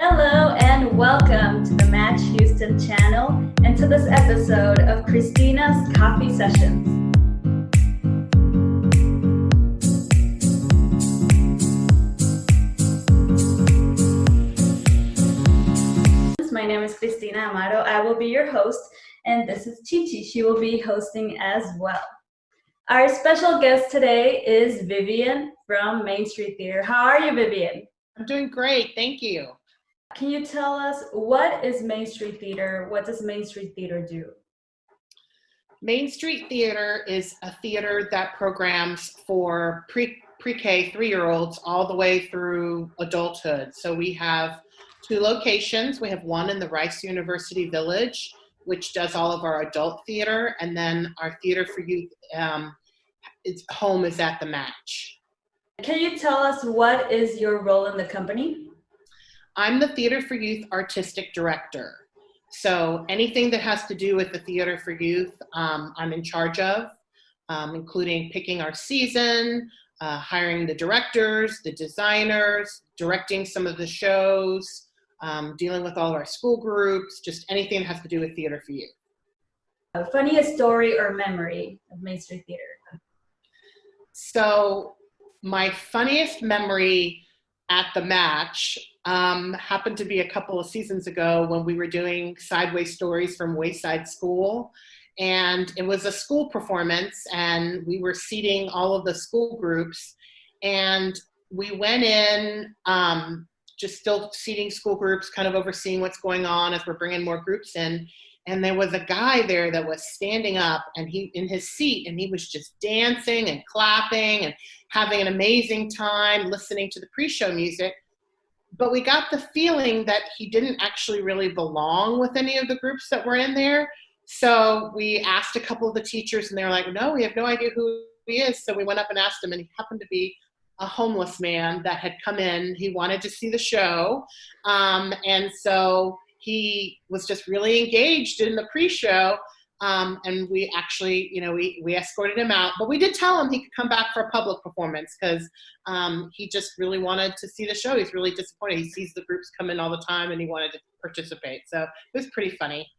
Hello and welcome to the Match Houston channel and to this episode of Cristina's Coffee Sessions. My name is Cristina Amaro. I will be your host, and this is Chichi. She will be hosting as well. Our special guest today is Vivian from Main Street Theater. How are you, Vivian? I'm doing great, thank you. Can you tell us what is Main Street Theater? What does Main Street Theater do? Main Street Theater is a theater that programs for pre-K 3-year-olds all the way through adulthood. So we have 2 locations. We have one in the Rice University Village, which does all of our adult theater, and then our theater for youth, its home is at the Match. Can you tell us what is your role in the company? I'm the Theater for Youth Artistic Director. So anything that has to do with the Theater for Youth, I'm in charge of, including picking our season, hiring the directors, the designers, directing some of the shows, dealing with all of our school groups, just anything that has to do with Theater for Youth. Funniest story or memory of Main Street Theater? So my funniest memory at the Match happened to be a couple of seasons ago when we were doing Sideways Stories from Wayside School. And it was a school performance, and we were seating all of the school groups. And we went in, just still seating school groups, kind of overseeing what's going on as we're bringing more groups in. And there was a guy there that was standing up and he in his seat, and he was just dancing and clapping and having an amazing time listening to the pre-show music. But we got the feeling that he didn't actually really belong with any of the groups that were in there. So we asked a couple of the teachers, and they were like, no, we have no idea who he is. So we went up and asked him, and he happened to be a homeless man that had come in. He wanted to see the show. And so he was just really engaged in the pre-show. And we actually, we escorted him out, but we did tell him he could come back for a public performance because he just really wanted to see the show. He's really disappointed. He sees the groups come in all the time and he wanted to participate. So it was pretty funny.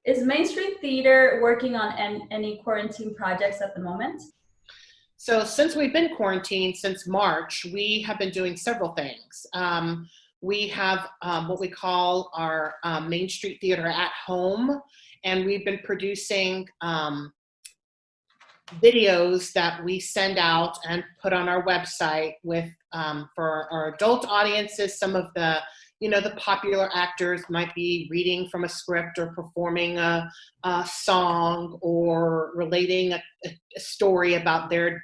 Is Main Street Theater working on any quarantine projects at the moment? So since we've been quarantined since March, we have been doing several things. We have what we call our Main Street Theater at Home, and we've been producing videos that we send out and put on our website with for our adult audiences. Some of the the popular actors might be reading from a script or performing a song or relating a story about their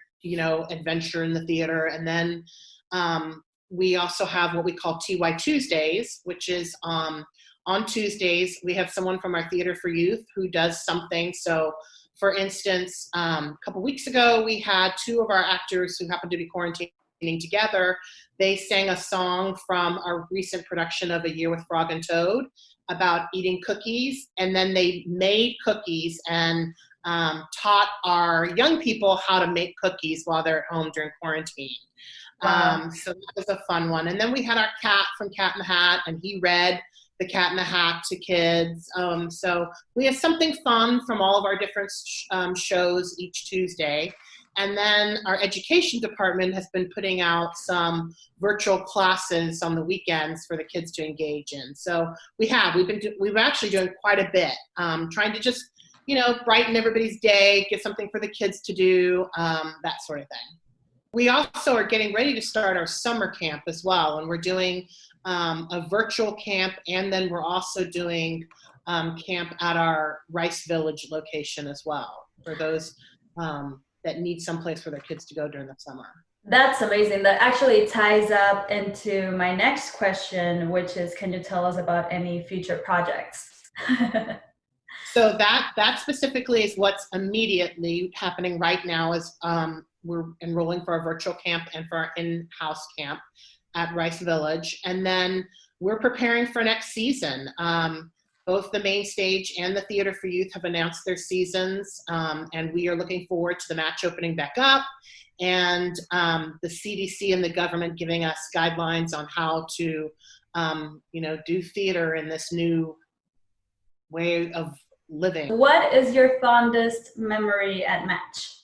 adventure in the theater. And then we also have what we call TY Tuesdays, which is on Tuesdays, we have someone from our Theater for Youth who does something. So for instance, a couple weeks ago, we had 2 of our actors who happened to be quarantining together. They sang a song from our recent production of A Year with Frog and Toad about eating cookies. And then they made cookies and taught our young people how to make cookies while they're at home during quarantine. Wow. So that was a fun one. And then we had our cat from Cat in the Hat, and he read The Cat in the Hat to kids. So we have something fun from all of our different shows each Tuesday. And then our education department has been putting out some virtual classes on the weekends for the kids to engage in. So we've actually doing quite a bit, trying to just brighten everybody's day, get something for the kids to do, that sort of thing. We also are getting ready to start our summer camp as well, and we're doing a virtual camp, and then we're also doing camp at our Rice Village location as well for those that need someplace for their kids to go during the summer. That's amazing. That actually ties up into my next question, which is, can you tell us about any future projects? So that specifically is what's immediately happening right now is we're enrolling for our virtual camp and for our in-house camp at Rice Village. And then we're preparing for next season. both the main stage and the Theater for Youth have announced their seasons, and we are looking forward to the match opening back up, and the CDC and the government giving us guidelines on how to, do theater in this new way of living. What is your fondest memory at match?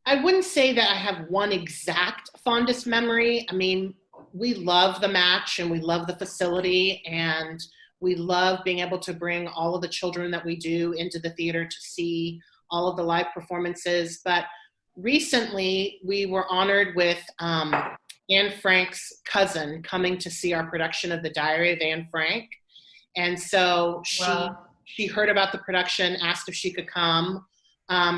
I wouldn't say that I have one exact fondest memory. I mean, we love the match and we love the facility, and we love being able to bring all of the children that we do into the theater to see all of the live performances. But recently we were honored with Anne Frank's cousin coming to see our production of The Diary of Anne Frank. And so she heard about the production, asked if she could come.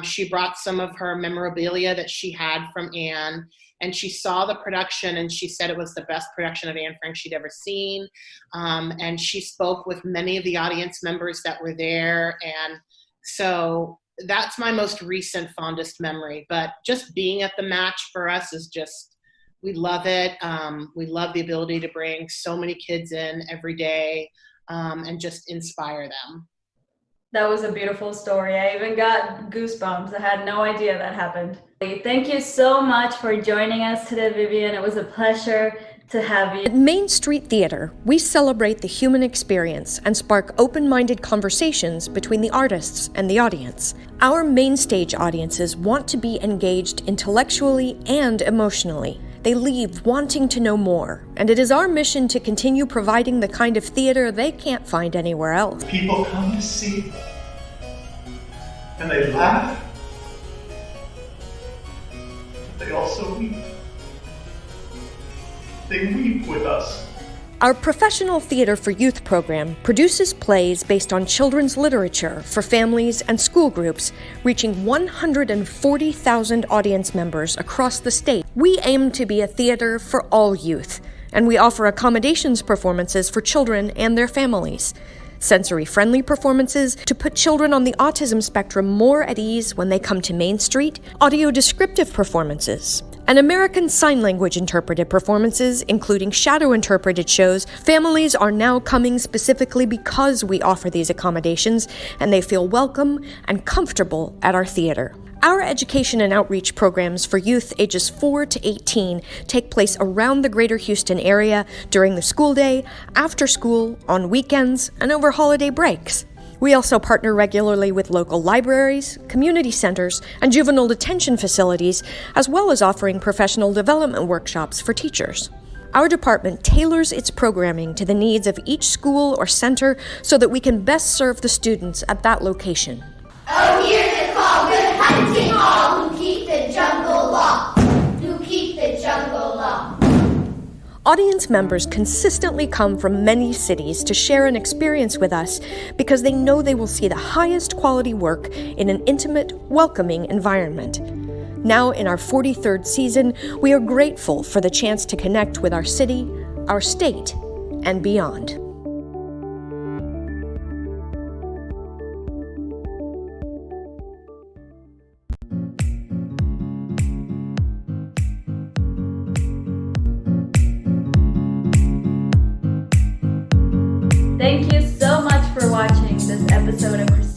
She brought some of her memorabilia that she had from Anne, and she saw the production and she said it was the best production of Anne Frank she'd ever seen. And she spoke with many of the audience members that were there. And so that's my most recent fondest memory. But just being at the match for us is just, we love it. We love the ability to bring so many kids in every day and just inspire them. That was a beautiful story. I even got goosebumps. I had no idea that happened. Thank you so much for joining us today, Vivian. It was a pleasure to have you. At Main Street Theater, we celebrate the human experience and spark open-minded conversations between the artists and the audience. Our main stage audiences want to be engaged intellectually and emotionally. They leave wanting to know more, and it is our mission to continue providing the kind of theater they can't find anywhere else. People come to see, and they laugh, but they also weep. They weep with us. Our Professional Theater for Youth program produces plays based on children's literature for families and school groups, reaching 140,000 audience members across the state. We aim to be a theater for all youth, and we offer accommodations performances for children and their families. Sensory-friendly performances to put children on the autism spectrum more at ease when they come to Main Street, audio-descriptive performances, and American Sign Language interpreted performances, including shadow-interpreted shows. Families are now coming specifically because we offer these accommodations, and they feel welcome and comfortable at our theater. Our education and outreach programs for youth ages 4 to 18 take place around the greater Houston area during the school day, after school, on weekends, and over holiday breaks. We also partner regularly with local libraries, community centers, and juvenile detention facilities, as well as offering professional development workshops for teachers. Our department tailors its programming to the needs of each school or center so that we can best serve the students at that location. Oh, hear the call, good hunting all who keep the jungle locked, who keep the jungle locked. Audience members consistently come from many cities to share an experience with us because they know they will see the highest quality work in an intimate, welcoming environment. Now in our 43rd season, we are grateful for the chance to connect with our city, our state, and beyond. Thank you so much for watching this episode of Cristina.